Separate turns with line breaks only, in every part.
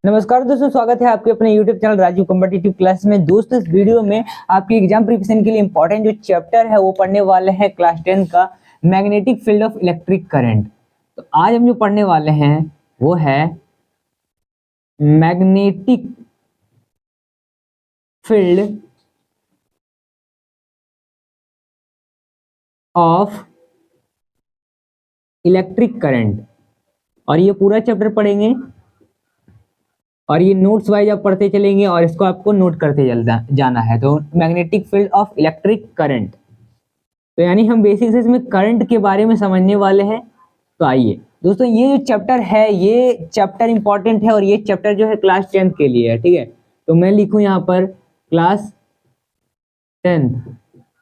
नमस्कार दोस्तों, स्वागत है आपके अपने YouTube channel Raju competitive class में। दोस्तों, इस वीडियो में आपकी एग्जाम प्रिपरेशन के लिए इंपॉर्टेंट जो चैप्टर है वो पढ़ने वाले हैं क्लास 10 का magnetic field of electric current. तो आज हम जो पढ़ने वाले हैं वो है magnetic field of electric current, और ये पूरा चैप्टर पढ़ेंगे और ये नोट्स वाइज आप पढ़ते चलेंगे और इसको आपको नोट करते जाना है। तो magnetic field of electric current, तो यानी हम बेसिक से इसमें करंट के बारे में समझने वाले हैं। तो आइए दोस्तों, ये जो चैप्टर है ये चैप्टर इंपॉर्टेंट है और ये चैप्टर जो है क्लास 10 के लिए है, ठीक है। तो मैं लिखूं यहाँ पर क्लास 10,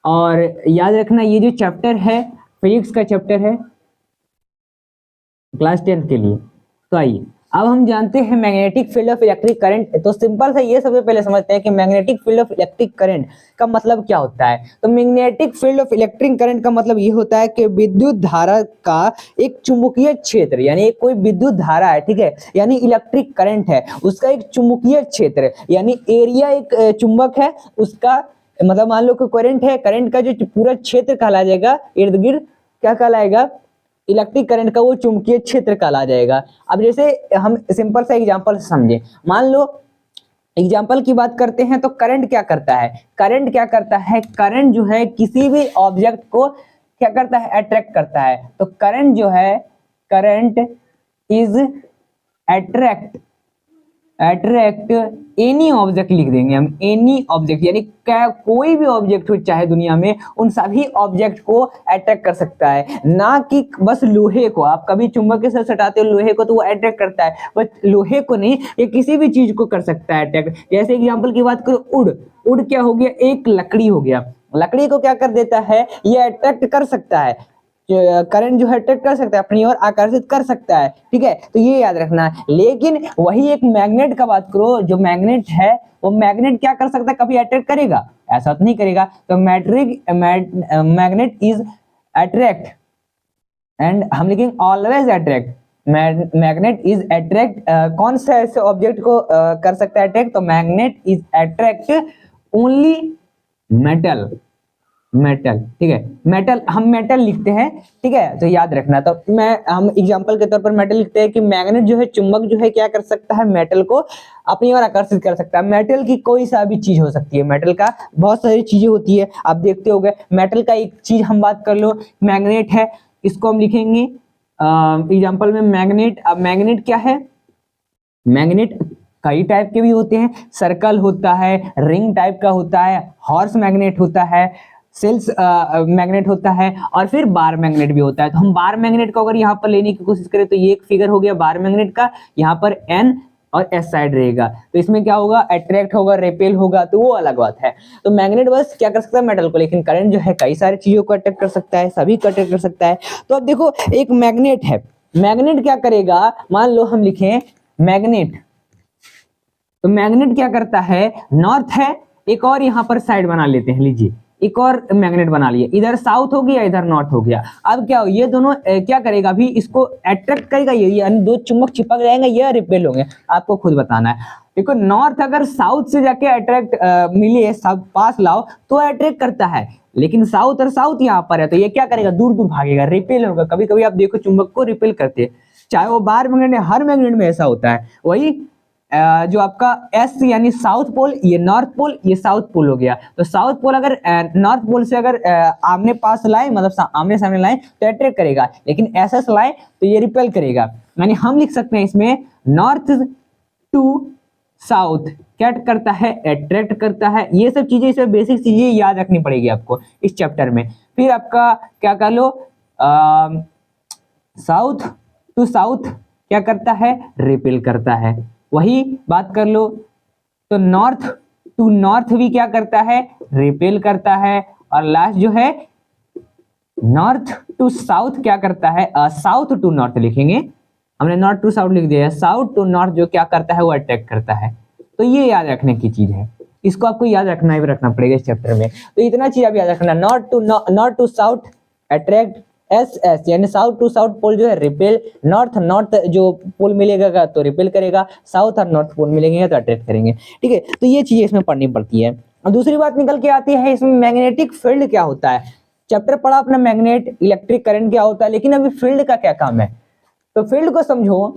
और याद रखना ये जो चैप्टर है फिजिक्स का चैप्टर है क्लास 10 के लिए। तो आइए अब हम जानते हैं magnetic field of electric current. तो सिंपल सा ये सबसे पहले समझते हैं कि magnetic field of electric current का मतलब क्या होता है। तो magnetic field of electric current का मतलब ये होता है कि विद्युत धारा का एक चुंबकीय क्षेत्र, यानी कोई विद्युत धारा है, ठीक है, यानी इलेक्ट्रिक करंट है, उसका एक चुंबकीय क्षेत्र यानी एरिया, एक चुंबक है उसका, मतलब मान लो कि करंट है, करंट का जो पूरा क्षेत्र कहला जाएगा, इर्द गिर्द क्या कहलाएगा, इलेक्ट्रिक करंट का वो चुंबकीय क्षेत्र कहला जाएगा। अब जैसे हम सिंपल सा एग्जांपल समझे, मान लो एग्जांपल की बात करते हैं तो करंट क्या करता है, करंट क्या करता है, करंट जो है किसी भी ऑब्जेक्ट को क्या करता है, अट्रैक्ट करता है। तो करंट जो है, current is attract any object लिख देंगे हम, एनी ऑब्जेक्ट यानी कोई भी ऑब्जेक्ट हो चाहे दुनिया में, उन सभी ऑब्जेक्ट को अट्रैक्ट कर सकता है, ना कि बस लोहे को। आप कभी चुंबक के साथ सटाते हो लोहे को तो वो अट्रैक्ट करता है, बस लोहे को नहीं, ये किसी भी चीज को कर सकता है अट्रैक्ट। जैसे एग्जांपल की बात करो, उड क्या हो गया, एक लकड़ी हो गया, लकड़ी को क्या कर देता है, ये अट्रैक्ट कर सकता है, करंट जो है अट्रैक्ट कर सकता है, अपनी ओर आकर्षित कर सकता है, ठीक है। तो ये याद रखना है। लेकिन वही एक मैग्नेट का बात करो, जो मैग्नेट है वो मैग्नेट क्या कर सकता है, कभी अट्रैक्ट करेगा, ऐसा तो नहीं करेगा। तो मैग्नेट इज अट्रैक्ट, एंड हम लिखेंगे always attract. Magnet is attract, कौन से ऐसे ऑब्जेक्ट को कर सकता है अट्रैक्ट, तो magnet is attract only metal, ठीक है, मेटल, हम मेटल लिखते हैं, ठीक है, तो याद रखना। तो हम एग्जांपल के तौर पर मेटल लिखते हैं कि मैग्नेट जो है, चुंबक जो है क्या कर सकता है, मेटल को अपनी ओर आकर्षित कर सकता है। मेटल की कोई सा भी चीज हो सकती है, मेटल का बहुत सारी चीजें होती है, आप देखते होंगे। मेटल का एक चीज हम बात कर लो, मैग्नेट है, इसको हम लिखेंगे एग्जाम्पल में मैग्नेट। अब मैग्नेट क्या है, मैग्नेट कई टाइप के भी होते हैं, सर्कल होता है, रिंग टाइप का होता है, हॉर्स मैग्नेट होता है, सेल्स मैग्नेट होता है, और फिर बार मैग्नेट भी होता है। तो हम बार मैग्नेट को अगर यहाँ पर लेने की कोशिश करें तो ये एक फिगर हो गया बार मैग्नेट का, यहाँ पर एन और एस साइड रहेगा, तो इसमें क्या होगा, अट्रैक्ट होगा, रेपेल होगा, तो वो अलग बात है। तो मैग्नेट बस क्या कर सकता है, मेटल को, लेकिन करंट जो है कई सारी चीजों को अट्रैक्ट कर सकता है, सभी को अट्रैक्ट कर सकता है। तो अब देखो, एक मैग्नेट है, मैग्नेट क्या करेगा, मान लो हम लिखें मैग्नेट, तो मैग्नेट क्या करता है, नॉर्थ है, एक और यहाँ पर साइड बना लेते हैं, लीजिए एक और मैग्नेट बना लिए, इधर साउथ हो गया, इधर नॉर्थ हो गया। अब क्या हो, ये दोनों क्या करेगा, अभी इसको अट्रैक्ट करेगा, ये दो चुंबक चिपक जाएंगे, ये रिपेल होंगे, आपको खुद बताना है। देखो, नॉर्थ अगर साउथ से जाके अट्रैक्ट मिले, सब पास लाओ तो अट्रैक्ट करता है, लेकिन साउथ और साउथ यहाँ पर है तो ये क्या करेगा, दूर दूर भागेगा, रिपेल होगा। कभी कभी आप देखो चुंबक को रिपेल करते हैं, चाहे वो बार मैग्नेट, हर मैग्नेट में ऐसा होता है। वही जो आपका एस यानी साउथ पोल, ये नॉर्थ पोल, ये साउथ पोल हो गया। तो साउथ पोल अगर नॉर्थ पोल से अगर आमने पास लाए, मतलब आमने सामने लाए तो अट्रैक्ट करेगा, लेकिन ऐसा लाए तो ये रिपेल करेगा। यानी हम लिख सकते हैं इसमें नॉर्थ टू साउथ क्या करता है, अट्रैक्ट करता है। ये सब चीजें, इसमें बेसिक चीजें याद रखनी पड़ेगी आपको इस चैप्टर में। फिर आपका क्या कर लो, साउथ टू साउथ क्या करता है, रिपेल करता है। वही बात कर लो तो नॉर्थ टू नॉर्थ भी क्या करता है, रिपेल करता है। और लास्ट जो है नॉर्थ टू साउथ क्या करता है, साउथ टू नॉर्थ लिखेंगे, हमने नॉर्थ टू साउथ लिख दिया है, साउथ टू नॉर्थ जो क्या करता है वो अट्रैक्ट करता है। तो ये याद रखने की चीज है, इसको आपको याद रखना ही रखना पड़ेगा इस चैप्टर में। तो इतना चीज आप याद रखना, north to south attract S S यानी साउथ टू साउथ पोल जो है रिपेल, नॉर्थ नॉर्थ जो पोल मिलेगा तो रिपेल करेगा, साउथ और नॉर्थ पोल मिलेंगे तो अट्रैक्ट करेंगे। ठीक है, तो ये चीजें इसमें पढ़नी पड़ती है। और दूसरी बात निकल के आती है इसमें मैग्नेटिक फील्ड क्या होता है। चैप्टर पढ़ा अपना मैग्नेट, इलेक्ट्रिक करंट क्या होता है, लेकिन अभी फील्ड का क्या काम है। तो फील्ड को समझो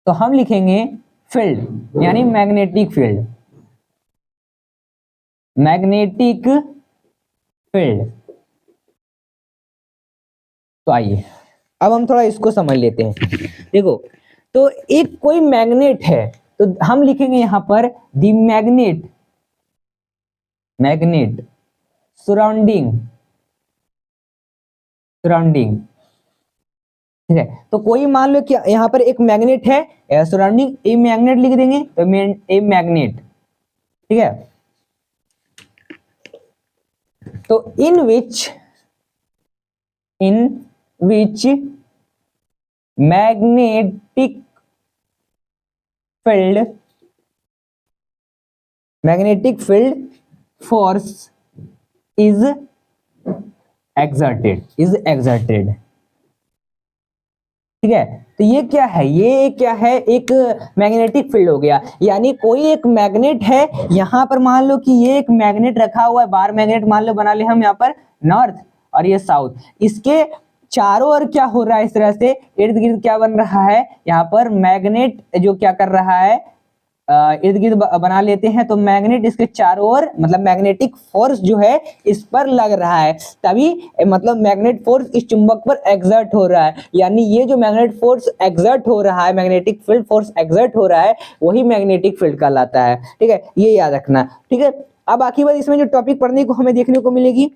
तो हम लिखेंगे फील्ड यानी मैग्नेटिक फील्ड, मैग्नेटिक फील्ड। तो आइए अब हम थोड़ा इसको समझ लेते हैं। देखो, तो एक कोई मैग्नेट है तो हम लिखेंगे यहां पर the magnet, magnet surrounding, surrounding. ठीक है, तो कोई मान लो कि यहां पर एक मैग्नेट है सराउंडिंग, ए मैग्नेट लिख देंगे तो ए मैग्नेट। ठीक है, तो in which magnetic field, magnetic field force is exerted, is exerted। ठीक है, तो ये क्या है, ये क्या है, एक मैग्नेटिक फील्ड हो गया। यानी कोई एक मैग्नेट है, यहां पर मान लो कि ये एक मैग्नेट रखा हुआ है, बार मैग्नेट मान लो बना ले हम यहाँ पर नॉर्थ और ये साउथ, इसके चारों ओर क्या हो रहा है, इस तरह से इर्द गिर्द क्या बन रहा है, यहाँ पर मैग्नेट जो क्या कर रहा है, इर्द गिर्द बना लेते हैं, तो मैग्नेट इसके चारों ओर मतलब मैग्नेटिक फोर्स जो है इस पर लग रहा है, तभी मतलब मैग्नेट फोर्स इस चुंबक पर एक्सर्ट हो रहा है। यानी ये जो मैग्नेट फोर्स एक्सर्ट हो रहा है, मैग्नेटिक फील्ड फोर्स एक्सर्ट हो रहा है, वही मैग्नेटिक फील्ड कहलाता है। ठीक है, ये याद रखना। ठीक है, अब बाकी बात इसमें जो टॉपिक पढ़ने को हमें देखने को मिलेगी,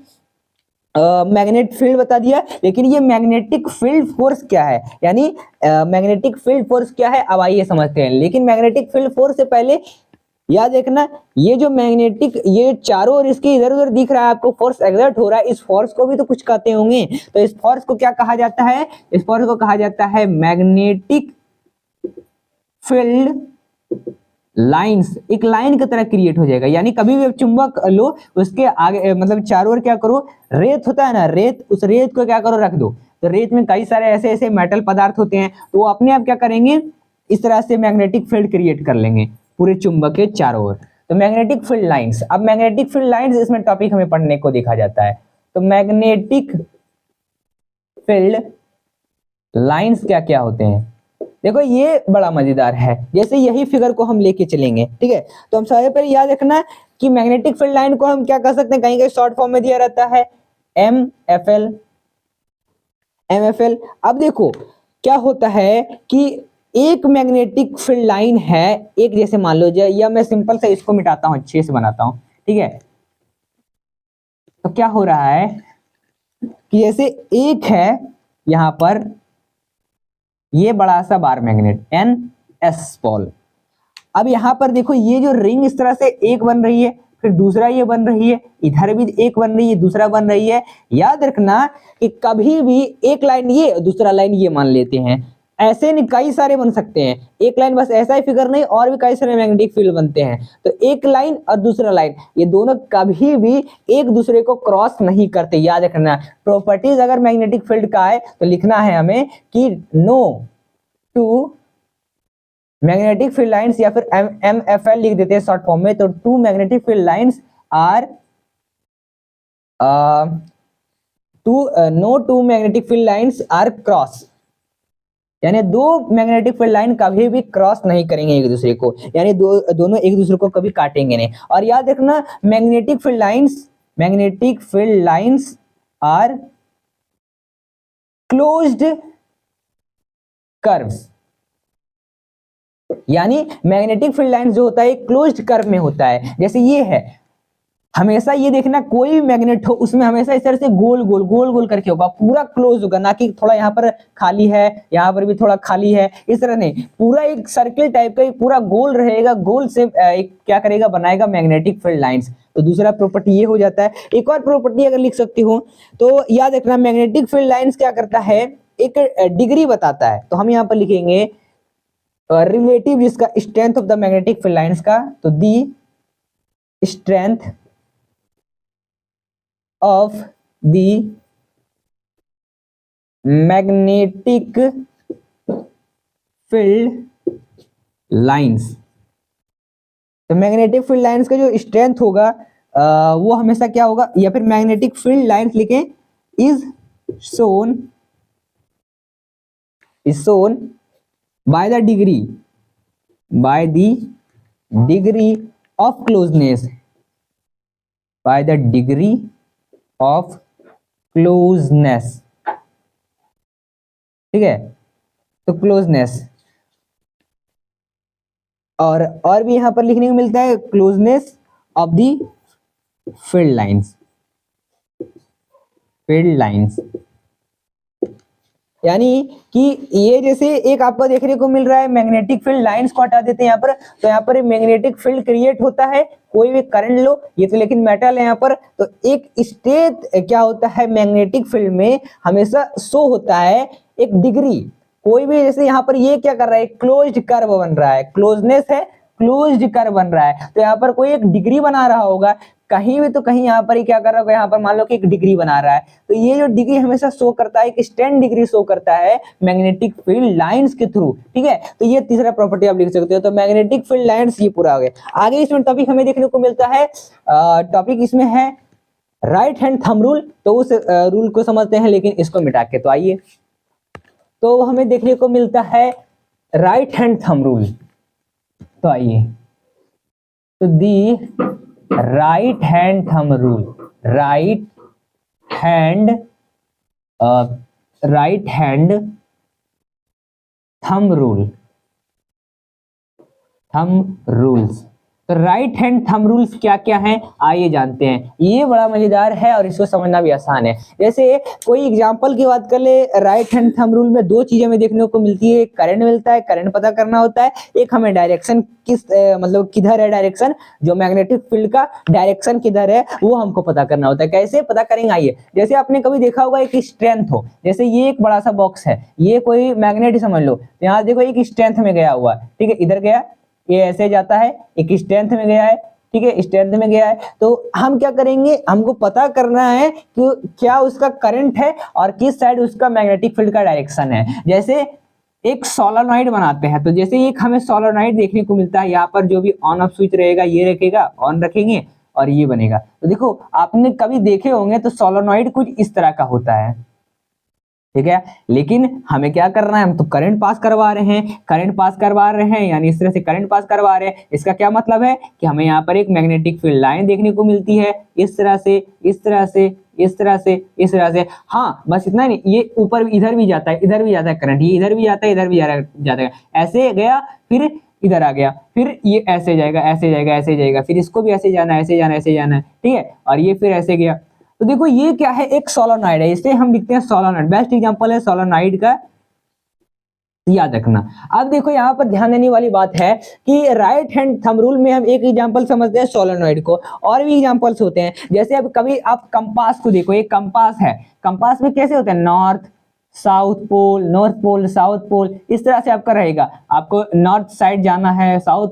मैग्नेट फील्ड बता दिया, लेकिन ये मैग्नेटिक फील्ड फोर्स क्या है, यानी मैग्नेटिक फील्ड फोर्स क्या है, अब आइए समझते हैं। लेकिन मैग्नेटिक फील्ड फोर्स से पहले याद रखना, ये जो मैग्नेटिक, ये चारों ओर इसके इधर उधर दिख रहा है आपको, फोर्स एक्सर्ट हो रहा है, इस फोर्स को भी तो कुछ कहते होंगे, तो इस फोर्स को क्या कहा जाता है, इस फोर्स को कहा जाता है मैग्नेटिक फील्ड लाइंस। एक लाइन की तरह क्रिएट हो जाएगा, यानी कभी भी चुंबक लो, उसके आगे मतलब चारों ओर क्या करो, रेत होता है ना, रेत, उस रेत को क्या करो, रख दो। तो रेत में कई सारे ऐसे ऐसे मेटल पदार्थ होते हैं, तो वो अपने आप क्या करेंगे, इस तरह से मैग्नेटिक फील्ड क्रिएट कर लेंगे पूरे चुंबक के चारों ओर। तो मैग्नेटिक फील्ड लाइंस, अब मैग्नेटिक फील्ड लाइंस इसमें टॉपिक हमें पढ़ने को देखा जाता है। तो मैग्नेटिक फील्ड लाइंस क्या क्या होते हैं, देखो ये बड़ा मजेदार है। जैसे यही फिगर को हम लेके चलेंगे, ठीक है, तो हम सबसे पहले याद रखना कि मैग्नेटिक फील्ड लाइन को हम क्या कर सकते हैं, कहीं कहीं शॉर्ट फॉर्म में दिया रहता है MFL, MFL। अब देखो क्या होता है कि एक मैग्नेटिक फील्ड लाइन है, एक जैसे मान लो जाए, या मैं सिंपल से इसको मिटाता हूं, अच्छे से बनाता हूं। ठीक है, तो क्या हो रहा है कि जैसे एक है यहां पर ये बड़ा सा बार मैग्नेट NS पोल, अब यहां पर देखो ये जो रिंग इस तरह से एक बन रही है, फिर दूसरा ये बन रही है, इधर भी एक बन रही है, दूसरा बन रही है। याद रखना कि कभी भी एक लाइन ये दूसरा लाइन ये मान लेते हैं, ऐसे नहीं कई सारे बन सकते हैं, एक लाइन बस ऐसा ही फिगर नहीं, और भी कई सारे मैग्नेटिक फील्ड बनते हैं। तो एक लाइन और दूसरा लाइन ये दोनों कभी भी एक दूसरे को क्रॉस नहीं करते, याद रखना। प्रॉपर्टीज अगर मैग्नेटिक फील्ड का है तो लिखना है हमें कि no two magnetic field lines, या फिर MFL लिख देते हैं शॉर्ट फॉर्म में। तो two magnetic field lines are no two magnetic field lines are cross, यानी दो मैग्नेटिक फील्ड लाइन कभी भी क्रॉस नहीं करेंगे एक दूसरे को, यानी दोनों एक दूसरे को कभी काटेंगे नहीं। और याद रखना magnetic field lines are closed curves, यानी मैग्नेटिक फील्ड लाइंस जो होता है क्लोज्ड कर्व में होता है। जैसे ये है, हमेशा ये देखना कोई भी मैग्नेट हो उसमें हमेशा इस तरह से गोल गोल करके होगा, पूरा क्लोज होगा, ना कि थोड़ा यहाँ पर खाली है, यहाँ पर भी थोड़ा खाली है, इस तरह नहीं, पूरा एक सर्किल टाइप का पूरा गोल रहेगा, गोल से एक क्या करेगा, बनाएगा मैग्नेटिक फील्ड लाइंस। तो दूसरा प्रॉपर्टी ये हो जाता है। एक और प्रॉपर्टी अगर लिख सकती हो तो याद रखना मैग्नेटिक फील्ड लाइंस क्या करता है, एक डिग्री बताता है। तो हम यहाँ पर लिखेंगे रिलेटिव जिसका strength of the magnetic field lines का, तो the strength of the magnetic field lines. तो मैग्नेटिक फील्ड लाइंस का जो स्ट्रेंथ होगा वो हमेशा क्या होगा, या फिर मैग्नेटिक फील्ड लाइंस लिखें, is shown by the degree of closeness, by the degree of closeness. ठीक है, तो क्लोजनेस, और भी यहां पर लिखने को मिलता है closeness of the field lines. यानी कि ये जैसे एक आपको देखने को मिल रहा है, मैग्नेटिक फील्ड लाइंस को हटा देते हैं यहाँ पर, तो यहाँ पर मैग्नेटिक फील्ड क्रिएट होता है, कोई भी करंट लो, ये तो लेकिन मेटल है यहाँ पर। तो एक स्टेट क्या होता है मैग्नेटिक फील्ड में, हमेशा शो होता है एक डिग्री, कोई भी, जैसे यहाँ पर ये क्या कर रहा है, क्लोज्ड कर्व बन रहा है, क्लोजनेस है, क्लोज्ड कर्व बन रहा है, तो यहाँ पर कोई एक डिग्री बना रहा होगा कहीं भी, तो कहीं यहाँ पर ही क्या कर रहा होगा, यहाँ पर मान लो कि एक डिग्री बना रहा है, तो ये जो डिग्री हमेशा शो करता है, एक स्टैंड डिग्री शो करता है मैग्नेटिक फील्ड लाइंस के थ्रू। ठीक है, तो ये तीसरा प्रॉपर्टी आप लिख सकते हो। तो मैग्नेटिक फील्ड लाइंस ये पूरा हो गया। आगे इसमें टॉपिक हमें देखने को मिलता है, टॉपिक इसमें है राइट हैंड थंब रूल। तो उस रूल को समझते हैं, लेकिन इसको मिटा के, तो आइए, तो हमें देखने को मिलता है राइट हैंड थंब रूल। तो आइए, तो the right hand thumb rule, right hand thumb rules. तो राइट हैंड थंब रूल्स क्या क्या हैं, आइए जानते हैं। ये बड़ा मजेदार है और इसको समझना भी आसान है। जैसे कोई एग्जांपल की बात कर ले, राइट हैंड थंब रूल में दो चीजें हमें देखने को मिलती है, करंट मिलता है, करंट पता करना होता है, एक हमें डायरेक्शन किस मतलब किधर है, डायरेक्शन जो मैग्नेटिक फील्ड का डायरेक्शन किधर है वो हमको पता करना होता है। कैसे पता करेंगे, आइए, जैसे आपने कभी देखा होगा एक स्ट्रेंथ हो, जैसे ये एक बड़ा सा बॉक्स है, ये कोई मैग्नेट समझ लो, यहाँ देखो एक स्ट्रेंथ में गया हुआ, ठीक है, इधर गया, ये ऐसे जाता है, एक स्ट्रेंथ में गया है, ठीक है, स्ट्रेंथ में गया है। तो हम क्या करेंगे, हमको पता करना है कि क्या उसका करंट है और किस साइड उसका मैग्नेटिक फील्ड का डायरेक्शन है। जैसे एक सोलेनॉइड बनाते हैं, तो जैसे एक हमें सोलेनॉइड देखने को मिलता है, यहाँ पर जो भी ऑन ऑफ स्विच रहेगा ये रखेगा, ऑन रखेंगे और ये बनेगा। तो देखो आपने कभी देखे होंगे, तो सोलेनॉइड कुछ इस तरह का होता है, ठीक है, लेकिन हमें क्या करना है, हम तो करंट पास करवा रहे हैं, यानी इस तरह से करंट पास करवा रहे हैं। इसका क्या मतलब है कि हमें यहाँ पर एक मैग्नेटिक फील्ड लाइन देखने को मिलती है, इस तरह से, इस तरह से, इस तरह से, इस तरह से। हाँ, बस इतना नहीं, ये ऊपर इधर भी जाता है, इधर भी जाता है करंट, ये इधर भी जाता है, इधर भी जाता है, ऐसे गया, फिर इधर आ गया, फिर ये ऐसे जाएगा, ऐसे जाएगा, ऐसे जाएगा, फिर इसको भी ऐसे जाना है, ऐसे जाना है, ऐसे जाना है, ठीक है, और ये फिर ऐसे गया। तो देखो ये क्या है, एक सोलेनॉइड है, इसे हम लिखते हैं सोलेनॉइड। बेस्ट एग्जांपल है सोलेनॉइड का, याद रखना। अब देखो यहाँ पर ध्यान देने वाली बात है कि राइट हैंड थंब रूल में हम एक एग्जांपल समझते हैं सोलेनॉइड को, और भी एग्जांपल्स होते हैं। जैसे अब कभी आप कंपास को देखो, एक कंपास है, कंपास में कैसे होते हैं, north south pole, north pole, south pole, इस तरह से आपका रहेगा। आपको नॉर्थ साइड जाना है, साउथ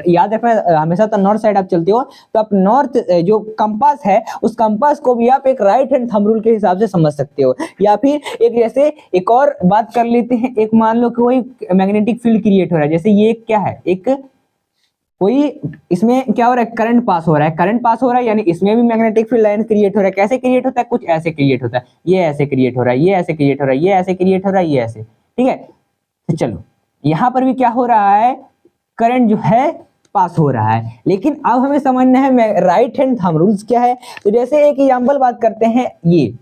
याद रखना, हमेशा तो नॉर्थ साइड आप चलते हो, तो आप नॉर्थ जो कंपास है, उस कंपास को भी आप एक राइट हैंड थंब रूल के हिसाब से समझ सकते हो। या फिर एक जैसे एक और बात कर लेते हैं, एक मान लो कि कोई मैग्नेटिक फील्ड क्रिएट हो रहा है, जैसे ये क्या है, एक कोई इसमें क्या हो रहा है, करंट पास हो रहा है, करंट पास हो रहा है, यानी इसमें भी मैग्नेटिक फील्ड लाइन क्रिएट हो रहा है। कैसे क्रिएट होता है, कुछ ऐसे क्रिएट होता है, ये ऐसे क्रिएट हो रहा है, ये ऐसे क्रिएट हो रहा है, ये ऐसे क्रिएट हो रहा है, ये ऐसे, ठीक है। तो चलो यहां पर भी क्या हो रहा है, करंट जो है पास हो रहा है, लेकिन अब हमें समझना है राइट हैंड थंब रूल्स क्या है। तो जैसे एक एग्जांपल बात करते हैं, ये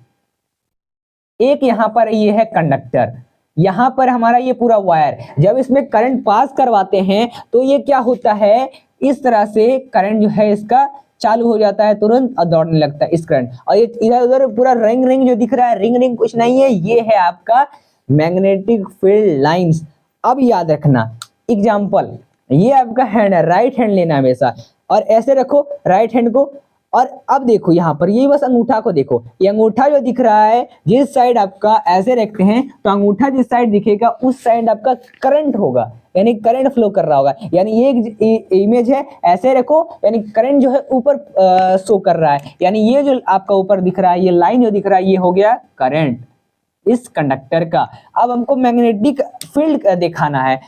एक यहां पर ये है कंडक्टर, यहां पर हमारा ये पूरा वायर, जब इसमें करंट पास करवाते हैं तो ये क्या होता है, इस तरह से करंट जो है इसका चालू हो जाता है तुरंत और दौड़ने लगता है इस करंट। और ये इधर उधर पूरा रिंग रिंग जो दिख रहा है, रिंग रिंग कुछ नहीं है, ये है आपका मैग्नेटिक फील्ड लाइंस। अब याद रखना एग्जांपल, ये आपका हैंड है, राइट हैंड लेना हमेशा, और ऐसे रखो राइट हैंड को, और अब देखो यहाँ पर ये बस अंगूठा को देखो, ये अंगूठा जो दिख रहा है, जिस साइड आपका ऐसे रखते हैं तो अंगूठा जिस साइड दिखेगा उस साइड आपका करंट होगा, यानी करंट फ्लो कर रहा होगा। यानी ये एक इमेज है, ऐसे रखो, यानी करंट जो है ऊपर शो कर रहा है, यानी ये जो आपका ऊपर दिख रहा है, ये लाइन जो दिख रहा है, ये हो गया करंट, इस कंडक्टर का। अब हमको मैग्नेटिक फील्ड दिखाना है,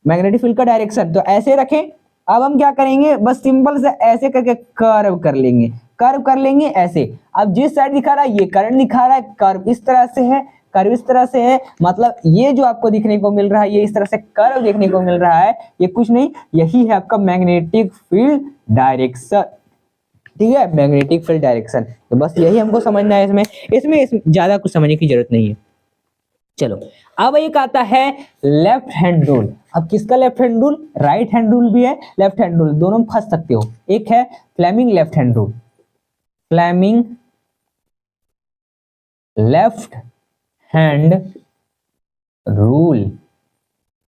मैग्नेटिक फील्ड का डायरेक्शन, तो ऐसे रखें। अब हम क्या करेंगे, बस सिंपल से ऐसे करके कर्व कर लेंगे, कर्व कर लेंगे ऐसे। अब जिस साइड दिखा रहा है ये करंट दिखा रहा है, कर्व इस तरह से है, कर्व इस तरह से है, मतलब ये जो आपको देखने को मिल रहा है, ये इस तरह से कर्व देखने को मिल रहा है, ये कुछ नहीं, यही है आपका मैग्नेटिक फील्ड डायरेक्शन। ठीक है, मैग्नेटिक फील्ड डायरेक्शन, तो बस यही हमको समझना है। इसमें ज्यादा कुछ समझने की जरूरत नहीं है। चलो, अब एक आता है लेफ्ट हैंड रूल। अब किसका left hand rule, right hand rule भी है, लेफ्ट हैंड रूल, दोनों में फंस सकते हो। एक है Fleming left hand rule, Fleming left hand rule,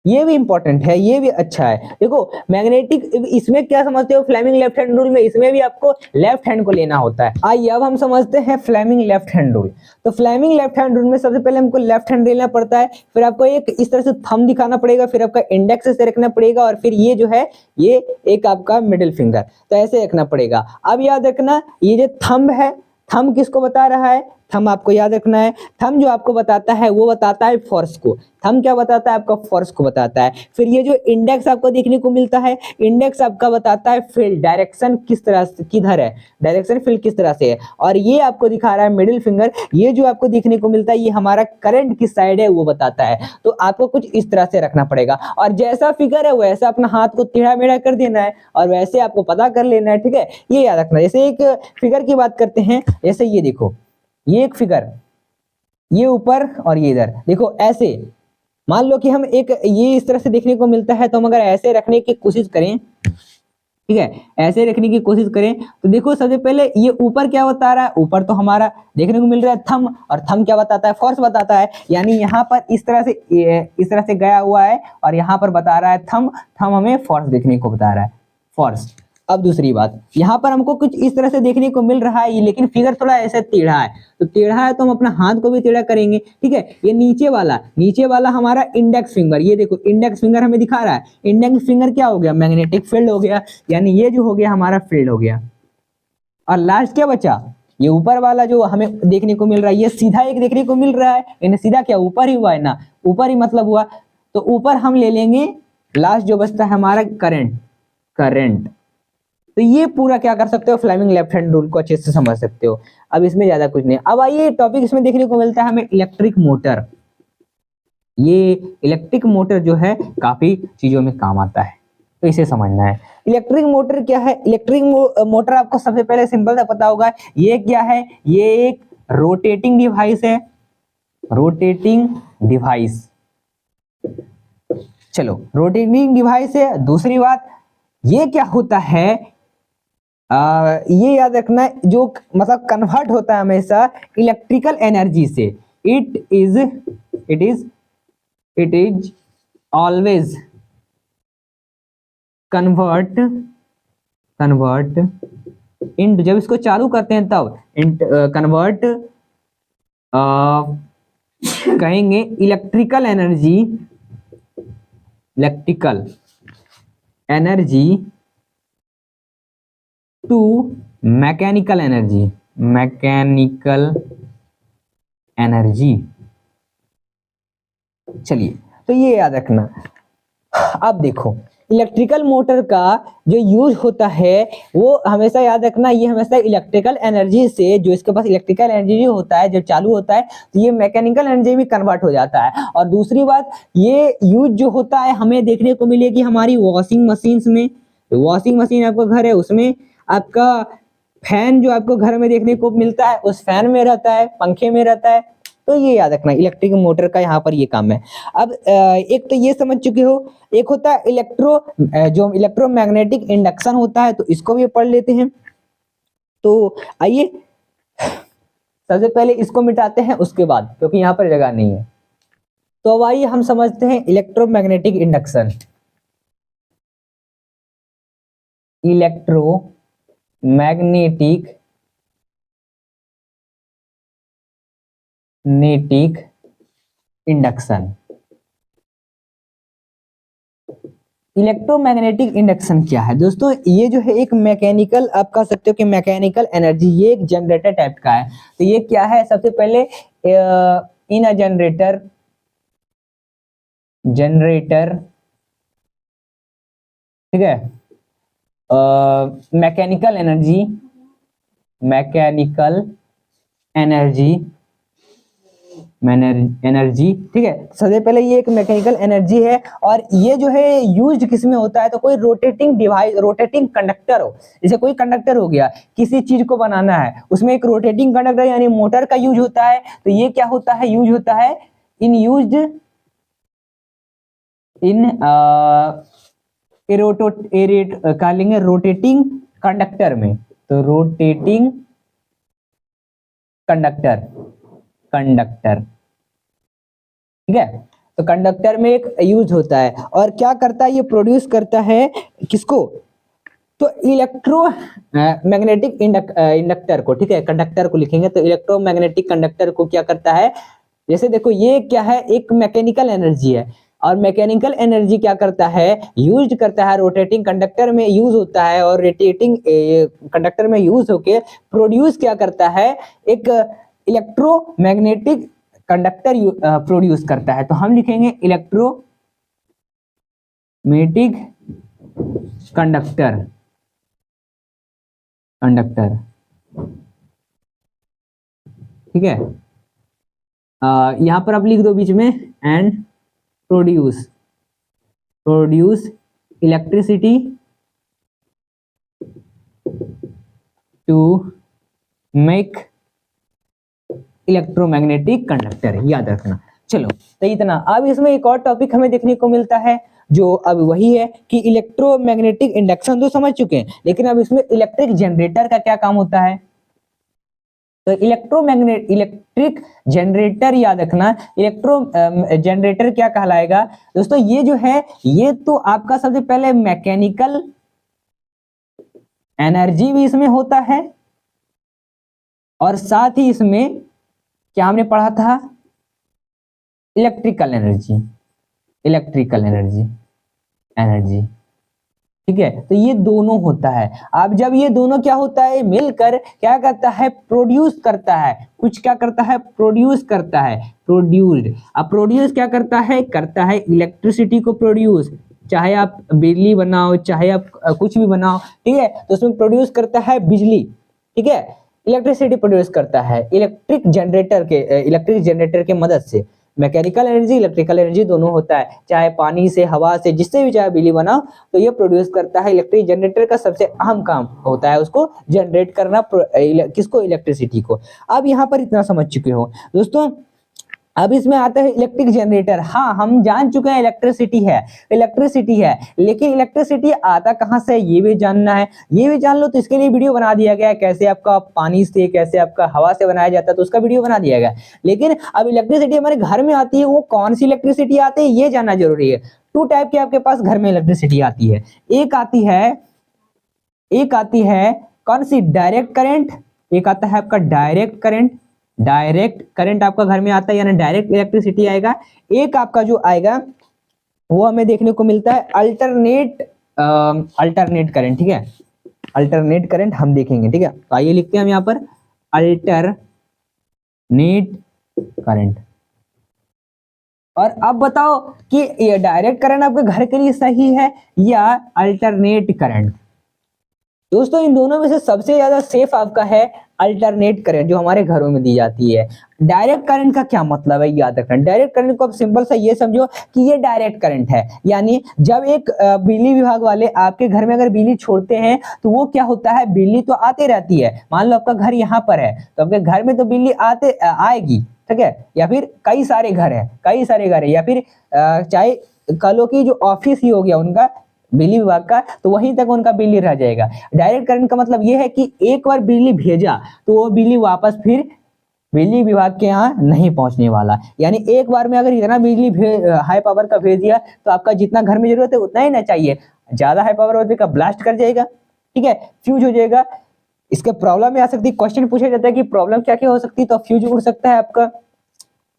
ये भी इंपॉर्टेंट है, ये भी अच्छा है। देखो मैग्नेटिक, इसमें क्या समझते हो फ्लेमिंग लेफ्ट हैंड रूल में, इसमें भी आपको लेफ्ट हैंड को लेना होता है। आइए अब हम समझते हैं फ्लेमिंग लेफ्ट हैंड रूल। तो फ्लेमिंग लेफ्ट हैंड रूल में सबसे पहले हमको लेफ्ट हैंड लेना पड़ता है, फिर आपको एक इस तरह से थंब दिखाना पड़ेगा, फिर आपका इंडेक्स ऐसे रखना पड़ेगा, और फिर ये जो है ये एक आपका मिडिल फिंगर, तो ऐसे रखना पड़ेगा। अब याद रखना ये जो थंब है, थंब किसको बता रहा है, थंब आपको याद रखना है, थंब जो आपको बताता है वो बताता है फोर्स को, थंब क्या बताता है आपका, फोर्स को बताता है। फिर ये जो इंडेक्स आपको देखने को मिलता है, इंडेक्स आपका बताता है फील्ड डायरेक्शन किस तरह से, किधर है डायरेक्शन, फील्ड किस तरह से है। और ये आपको दिखा रहा है मिडिल फिंगर, ये जो आपको देखने को मिलता है ये हमारा करंट किस साइड है वो बताता है। तो आपको कुछ इस तरह से रखना पड़ेगा, और जैसा फिगर है वैसा अपना हाथ को टेढ़ा मेढ़ा कर देना है, और वैसे आपको पता कर लेना है। ठीक है, ये याद रखना। जैसे एक फिगर की बात करते हैं, जैसे ये देखो, ये एक फिगर, ये ऊपर और ये इधर, देखो ऐसे मान लो कि हम एक ये इस तरह से देखने को मिलता है, तो हम अगर ऐसे रखने की कोशिश करें, ठीक है, ऐसे रखने की कोशिश करें, तो देखो सबसे पहले ये ऊपर क्या बता रहा है, ऊपर तो हमारा देखने को मिल रहा है थंब, और थंब क्या बताता है, फोर्स बताता है। यानी यहाँ पर इस तरह से गया हुआ है, और यहाँ पर बता रहा है थंब, थंब हमें फोर्स देखने को बता रहा है, फोर्स। अब दूसरी बात, यहाँ पर हमको कुछ इस तरह से देखने को मिल रहा है, लेकिन फिगर थोड़ा ऐसे टेढ़ा है, तो टेढ़ा है तो हम अपना हाथ को भी टेढ़ा करेंगे। ठीक है, ये नीचे वाला हमारा इंडेक्स फिंगर, ये देखो इंडेक्स फिंगर हमें दिखा रहा है, इंडेक्स फिंगर क्या हो गया, मैग्नेटिक फील्ड हो गया, यानी ये जो हो गया हमारा फील्ड हो गया। और लास्ट क्या बचा, ये ऊपर वाला जो हमें देखने को मिल रहा है, ये सीधा एक देखने को मिल रहा है, यानी सीधा क्या, ऊपर ही हुआ है ना, ऊपर ही मतलब हुआ, तो ऊपर हम ले लेंगे लास्ट जो बचता है हमारा करंट। तो ये पूरा क्या कर सकते हो, फ्लेमिंग लेफ्ट हैंड रूल को अच्छे से समझ सकते हो। अब इसमें ज्यादा कुछ नहीं। अब आइए टॉपिक इसमें देखने को मिलता है हमें इलेक्ट्रिक मोटर। ये इलेक्ट्रिक मोटर जो है काफी चीजों में काम आता है, तो इसे समझना है। इलेक्ट्रिक मोटर क्या है, इलेक्ट्रिक मोटर आपको सबसे पहले सिंपल सा पता होगा, ये क्या है, ये एक रोटेटिंग डिवाइस है, रोटेटिंग डिवाइस। चलो, रोटेटिंग डिवाइस है। दूसरी बात, ये क्या होता है, ये याद रखना, जो मतलब कन्वर्ट होता है हमेशा इलेक्ट्रिकल एनर्जी से, it is always convert in, जब इसको चालू करते हैं तब कन्वर्ट कहेंगे electrical energy to mechanical energy. चलिए, तो ये याद रखना। अब देखो इलेक्ट्रिकल मोटर का जो यूज होता है वो हमेशा याद रखना, ये हमेशा इलेक्ट्रिकल एनर्जी से, जो इसके पास इलेक्ट्रिकल एनर्जी जो होता है जब चालू होता है तो ये मैकेनिकल एनर्जी में कन्वर्ट हो जाता है। और दूसरी बात, ये यूज जो होता है हमें देखने को मिलेगी हमारी वॉशिंग मशीन्स में। वॉशिंग मशीन आपका घर है, उसमें आपका फैन जो आपको घर में देखने को मिलता है उस फैन में रहता है, पंखे में रहता है। तो ये याद रखना, इलेक्ट्रिक मोटर का यहाँ पर ये काम है। अब एक तो ये समझ चुके हो, एक होता है जो इलेक्ट्रोमैग्नेटिक इंडक्शन होता है, तो इसको भी पढ़ लेते हैं। तो आइए सबसे पहले इसको मिटाते हैं उसके बाद, क्योंकि यहाँ पर जगह नहीं है। तो अब आइए हम समझते हैं electromagnetic induction. Electromagnetic induction. Electromagnetic induction क्या है दोस्तों, ये जो है एक मैकेनिकल, आप कह सकते हो कि मैकेनिकल एनर्जी, ये एक जनरेटर टाइप का है। तो ये क्या है, सबसे पहले इन अ जनरेटर, ठीक है, मैकेनिकल एनर्जी, ठीक है। सबसे पहले ये एक मैकेनिकल एनर्जी है, और ये जो है यूज किस में होता है, तो कोई रोटेटिंग डिवाइस, रोटेटिंग कंडक्टर हो, जैसे कोई कंडक्टर हो गया, किसी चीज को बनाना है, उसमें एक रोटेटिंग कंडक्टर यानी मोटर का यूज होता है। तो ये क्या होता है, यूज होता है क्या लेंगे, रोटेटिंग कंडक्टर में। तो रोटेटिंग कंडक्टर, ठीक है। तो कंडक्टर में एक यूज होता है, और क्या करता है, ये प्रोड्यूस करता है किसको, तो इलेक्ट्रोमैग्नेटिक इंडक्टर को, ठीक है। कंडक्टर को लिखेंगे तो इलेक्ट्रोमैग्नेटिक कंडक्टर को क्या करता है, जैसे देखो ये क्या है, एक मैकेनिकल एनर्जी है, और मैकेनिकल एनर्जी क्या करता है, यूज करता है, रोटेटिंग कंडक्टर में यूज होता है, और रोटेटिंग कंडक्टर में यूज होके प्रोड्यूस क्या करता है, एक इलेक्ट्रोमैग्नेटिक कंडक्टर प्रोड्यूस करता है। तो हम लिखेंगे इलेक्ट्रोमैग्नेटिक कंडक्टर, ठीक है। यहां पर आप लिख दो बीच में, and produce electricity to make electromagnetic conductor, याद रखना। चलो तो इतना। अब इसमें एक और टॉपिक हमें देखने को मिलता है, जो अब वही है कि इलेक्ट्रोमैग्नेटिक इंडक्शन तो समझ चुके हैं, लेकिन अब इसमें इलेक्ट्रिक जनरेटर का क्या काम होता है। तो इलेक्ट्रिक जनरेटर याद रखना, जनरेटर क्या कहलाएगा दोस्तों, ये जो है, ये तो आपका सबसे पहले मैकेनिकल एनर्जी भी इसमें होता है, और साथ ही इसमें क्या हमने पढ़ा था, इलेक्ट्रिकल एनर्जी, ठीक है। तो ये दोनों होता है। अब जब ये दोनों क्या होता है, मिलकर क्या करता है, प्रोड्यूस करता है, कुछ क्या करता है, प्रोड्यूस्ड। अब प्रोड्यूस क्या करता है इलेक्ट्रिसिटी को प्रोड्यूस, चाहे आप बिजली बनाओ, चाहे आप कुछ भी बनाओ, ठीक है। तो उसमें प्रोड्यूस करता है बिजली, ठीक है, इलेक्ट्रिसिटी प्रोड्यूस करता है इलेक्ट्रिक जनरेटर के मदद से। मैकेनिकल एनर्जी, इलेक्ट्रिकल एनर्जी दोनों होता है, चाहे पानी से, हवा से, जिससे भी चाहे बिजली बनाओ, तो ये प्रोड्यूस करता है। इलेक्ट्रिक जनरेटर का सबसे अहम काम होता है उसको जनरेट करना, किसको, इलेक्ट्रिसिटी को। अब यहाँ पर इतना समझ चुके हो दोस्तों। अब इसमें आता है इलेक्ट्रिक जनरेटर। हाँ, हम जान चुके हैं इलेक्ट्रिसिटी है, लेकिन इलेक्ट्रिसिटी आता कहाँ से, ये भी जानना है, ये भी जान लो। तो इसके लिए वीडियो बना दिया गया है, कैसे आपका पानी से, कैसे आपका हवा से बनाया जाता है, तो उसका वीडियो बना दिया गया। लेकिन अब इलेक्ट्रिसिटी हमारे घर में आती है, वो कौन सी इलेक्ट्रिसिटी आती है ये जानना जरूरी है। 2 टाइप की आपके पास घर में इलेक्ट्रिसिटी आती है। एक आती है कौन सी, डायरेक्ट करंट। एक आता है आपका डायरेक्ट करंट आपका घर में आता है, यानी डायरेक्ट इलेक्ट्रिसिटी आएगा। एक आपका जो आएगा वो हमें देखने को मिलता है अल्टरनेट करंट, ठीक है। अल्टरनेट करंट हम देखेंगे, ठीक है। तो आइए लिखते हैं हम यहाँ पर अल्टरनेट करंट। और अब बताओ कि ये डायरेक्ट करंट आपके घर के लिए सही है या अल्टरनेट करंट। दोस्तों इन दोनों में से सबसे ज्यादा सेफ आपका है अल्टरनेट करंट, जो हमारे घरों में दी जाती है। डायरेक्ट करंट का क्या मतलब है, याद रखना। डायरेक्ट करंट को आप सिंपल सा ये समझो कि ये डायरेक्ट करंट है, यानी जब एक बिजली विभाग वाले आपके घर में अगर बिजली छोड़ते हैं, तो वो क्या होता है, बिजली तो आते रहती है। मान लो आपका घर यहाँ पर है, तो आपके घर में तो बिजली आएगी, ठीक है। या फिर कई सारे घर है, या फिर चाहे कलो की जो ऑफिस ही हो गया उनका बिजली विभाग का, तो वहीं तक उनका बिजली रह जाएगा। डायरेक्ट करंट का मतलब यह है कि एक बार बिजली भेजा तो वो बिजली वापस फिर बिजली विभाग के यहाँ नहीं पहुंचने वाला। यानी एक बार में अगर इतना बिजली हाई पावर का भेज दिया, तो आपका जितना घर में जरूरत है उतना ही ना चाहिए, ज्यादा हाई पावर होने का ब्लास्ट कर जाएगा, ठीक है, फ्यूज हो जाएगा। इसके प्रॉब्लम में आ सकती है, क्वेश्चन पूछा जाता है कि प्रॉब्लम क्या क्या हो सकती है, तो फ्यूज उड़ सकता है आपका,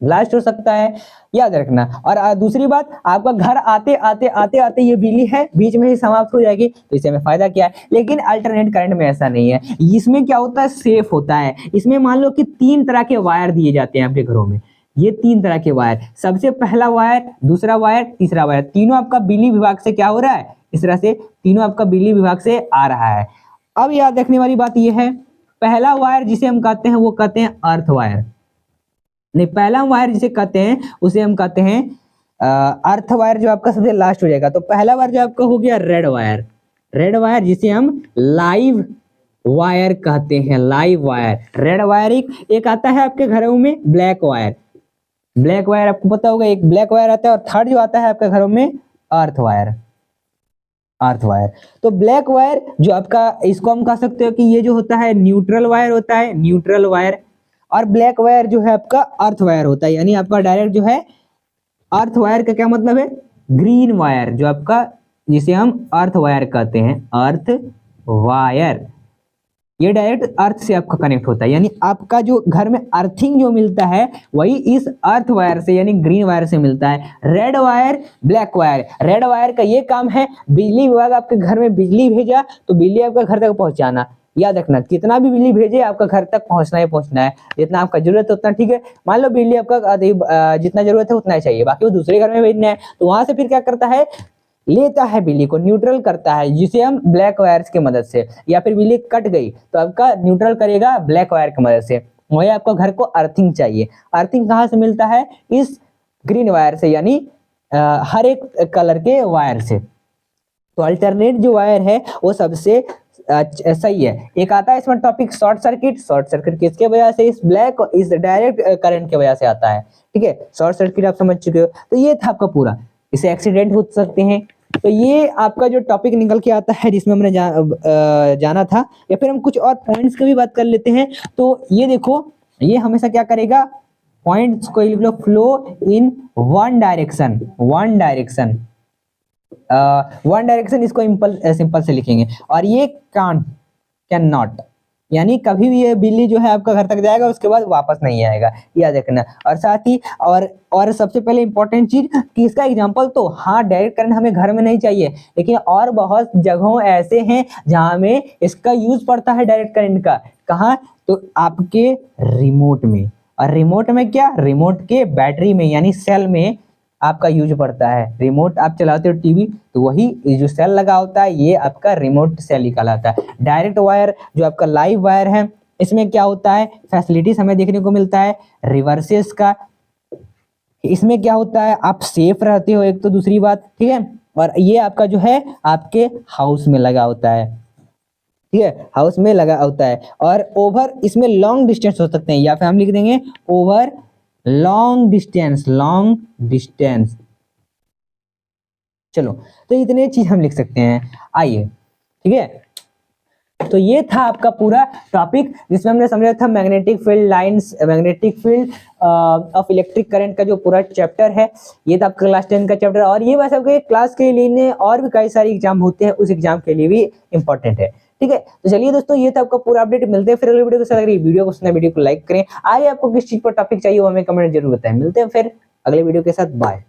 ब्लास्ट हो सकता है, याद रखना। और दूसरी बात, आपका घर आते आते ये बिजली है बीच में ही समाप्त हो जाएगी, तो इससे हमें फायदा क्या है। लेकिन अल्टरनेट करंट में ऐसा नहीं है। इसमें क्या होता है, सेफ होता है। इसमें मान लो कि 3 तरह के वायर दिए जाते हैं आपके घरों में। ये 3 तरह के वायर, सबसे पहला वायर, दूसरा वायर, तीसरा वायर, तीनों आपका बिजली विभाग से क्या हो रहा है, इस तरह से तीनों आपका बिजली विभाग से आ रहा है। अब याद रखने वाली बात यह है, पहला वायर जिसे हम कहते हैं वो कहते हैं अर्थ वायर, नहीं पहला वायर जिसे कहते हैं उसे हम कहते हैं अर्थ वायर, जो आपका सबसे लास्ट हो जाएगा। तो पहला वायर जो आपका हो गया रेड वायर, रेड वायर जिसे हम लाइव वायर कहते हैं, लाइव वायर, रेड वायर। एक आता है आपके घरों में ब्लैक वायर, ब्लैक वायर आपको पता होगा, एक ब्लैक वायर आता है, और थर्ड जो आता है आपके घरों में अर्थ वायर, अर्थ वायर। तो ब्लैक वायर जो आपका, इसको हम कह सकते हो कि ये जो होता है न्यूट्रल वायर होता है, न्यूट्रल वायर, और ब्लैक वायर जो है आपका अर्थ वायर होता है, यानी आपका डायरेक्ट जो है अर्थ वायर का क्या मतलब है, ग्रीन वायर, जो आपका जिसे हम अर्थ वायर कहते हैं, अर्थ वायर, ये डायरेक्ट अर्थ से आपका कनेक्ट होता है, यानी आपका जो घर में अर्थिंग जो मिलता है वही इस अर्थ वायर से यानी ग्रीन वायर से मिलता है। Red wire, black wire, red wire का ये काम है, बिजली विभाग आपके घर में बिजली भेजा तो बिजली आपका घर तक पहुंचाना। याद रखना, कितना भी बिजली भेजे आपका घर तक पहुंचना ही पहुंचना है, जितना आपका जरूरत है उतना, ठीक है। मान लो बिजली आपका जितना जरूरत है उतना ही चाहिए, बाकी वो दूसरे घर में भेजना है, तो वहां से फिर क्या करता है, लेता है बिजली को, न्यूट्रल करता है, जिसे हम ब्लैक वायर्स की मदद से, या फिर बिजली कट गई तो आपका न्यूट्रल करेगा ब्लैक वायर की मदद से। वही आपको घर को अर्थिंग चाहिए, अर्थिंग कहाँ से मिलता है, इस ग्रीन वायर से, यानी हर एक कलर के वायर से। तो अल्टरनेट जो वायर है वो सबसे सही है। एक आता है इसमें topic short circuit, short circuit किसके वजह से, इस ब्लैक, इस डायरेक्ट करंट की वजह से आता है, ठीक है। शॉर्ट सर्किट आप समझ चुके हो। तो ये था आपका पूरा, इसे एक्सीडेंट हो सकते हैं। तो ये आपका जो टॉपिक निकल के आता है जिसमें हमने जाना था, या फिर हम कुछ और पॉइंट्स की भी बात कर लेते हैं। तो ये देखो, ये हमेशा क्या करेगा, पॉइंट्स को लिख लो, flow in one direction, one direction, one direction, इसको सिंपल से लिखेंगे। और ये कांट, कैन नॉट, यानी कभी भी ये बिजली जो है आपका घर तक जाएगा उसके बाद वापस नहीं आएगा, याद रखना। और साथ ही और सबसे पहले इंपॉर्टेंट चीज कि इसका एग्जांपल, तो हाँ डायरेक्ट करंट हमें घर में नहीं चाहिए, लेकिन और बहुत जगहों ऐसे हैं जहां में इसका यूज पड़ता है डायरेक्ट करंट का। कहाँ, तो आपके रिमोट में, और रिमोट में क्या, रिमोट के बैटरी में यानी सेल में आपका यूज पड़ता है। रिमोट आप चलाते हो टीवी, तो वही जो सेल लगा होता है ये आपका रिमोट सेल निकालाता है। डायरेक्ट वायर जो आपका लाइव वायर है, इसमें क्या होता है, फैसिलिटीज हमें देखने को मिलता है रिवर्सेस का, इसमें क्या होता है, आप सेफ रहते हो, एक तो दूसरी बात, ठीक है। और ये आपका जो है आपके हाउस में लगा होता है, ठीक है, हाउस में लगा होता है। और ओवर, इसमें लॉन्ग डिस्टेंस हो सकते हैं, या फिर हम लिख देंगे over long distance, long distance. चलो, तो इतने चीज हम लिख सकते हैं, आइए, ठीक है। तो ये था आपका पूरा टॉपिक जिसमें हमने समझा था magnetic field lines, magnetic field of electric current का जो पूरा चैप्टर है, ये था आपका क्लास 10 का चैप्टर। और ये वैसे आपके क्लास के लिए और भी कई सारे एग्जाम होते हैं, उस एग्जाम के लिए भी इंपॉर्टेंट है, ठीक है। तो चलिए दोस्तों, ये था आपका पूरा अपडेट, मिलते हैं फिर अगले वीडियो के साथ। अगर ये वीडियो को पसंद है, वीडियो को लाइक करें। आगे आपको किस चीज पर टॉपिक चाहिए वो हमें कमेंट जरूर बताएं। मिलते हैं फिर अगले वीडियो के साथ, बाय।